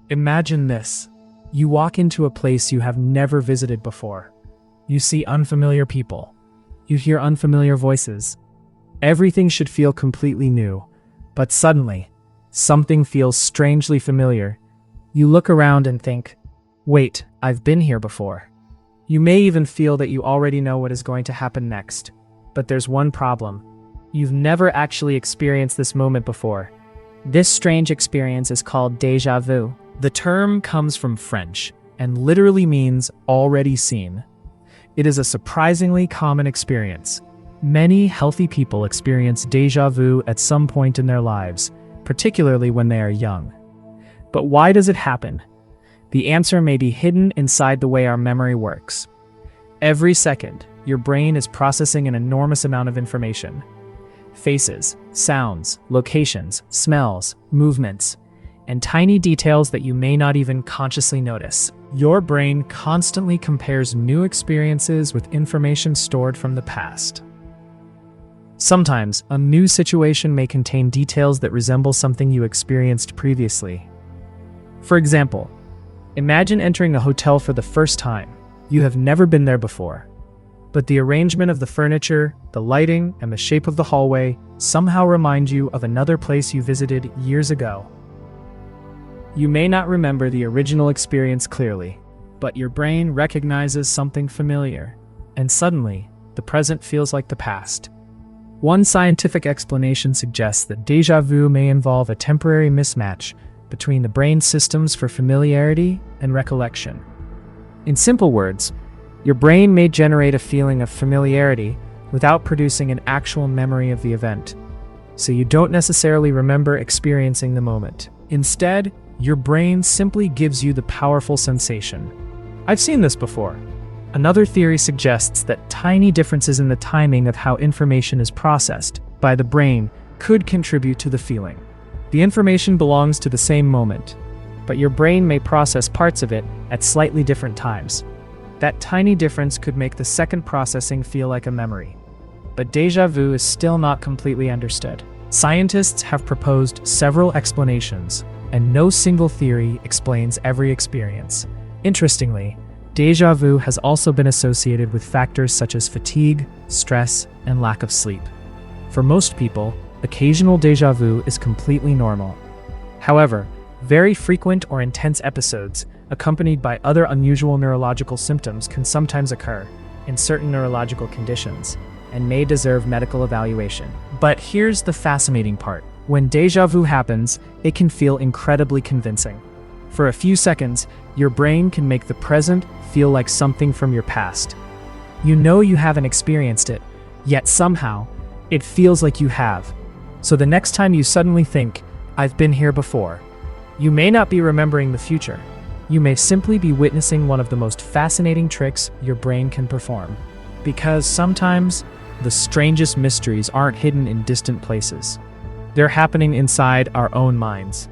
Imagine this. You walk into a place you have never visited before. You see unfamiliar people. You hear unfamiliar voices. Everything should feel completely new, but suddenly, something feels strangely familiar. You look around and think, wait, I've been here before. You may even feel that you already know what is going to happen next. But there's one problem. You've never actually experienced this moment before. This strange experience is called déjà vu. The term comes from French and literally means already seen. It is a surprisingly common experience. Many healthy people experience déjà vu at some point in their lives, particularly when they are young. But why does it happen? The answer may be hidden inside the way our memory works. Every second, your brain is processing an enormous amount of information. Faces, sounds, locations, smells, movements, and tiny details that you may not even consciously notice. Your brain constantly compares new experiences with information stored from the past. Sometimes, a new situation may contain details that resemble something you experienced previously. For example, imagine entering a hotel for the first time. You have never been there before. But the arrangement of the furniture, the lighting, and the shape of the hallway somehow remind you of another place you visited years ago. You may not remember the original experience clearly, but your brain recognizes something familiar, and suddenly, the present feels like the past. One scientific explanation suggests that déjà vu may involve a temporary mismatch between the brain systems for familiarity and recollection. In simple words, your brain may generate a feeling of familiarity without producing an actual memory of the event, so you don't necessarily remember experiencing the moment. Instead, your brain simply gives you the powerful sensation. I've seen this before. Another theory suggests that tiny differences in the timing of how information is processed by the brain could contribute to the feeling. The information belongs to the same moment, but your brain may process parts of it at slightly different times. That tiny difference could make the second processing feel like a memory. But déjà vu is still not completely understood. Scientists have proposed several explanations, and no single theory explains every experience. Interestingly, déjà vu has also been associated with factors such as fatigue, stress, and lack of sleep. For most people, occasional déjà vu is completely normal. However, very frequent or intense episodes, accompanied by other unusual neurological symptoms, can sometimes occur in certain neurological conditions and may deserve medical evaluation. But here's the fascinating part. When déjà vu happens, it can feel incredibly convincing. For a few seconds, your brain can make the present feel like something from your past. You know you haven't experienced it, yet somehow, it feels like you have. So the next time you suddenly think, I've been here before, you may not be remembering the future. You may simply be witnessing one of the most fascinating tricks your brain can perform. Because sometimes, the strangest mysteries aren't hidden in distant places. They're happening inside our own minds.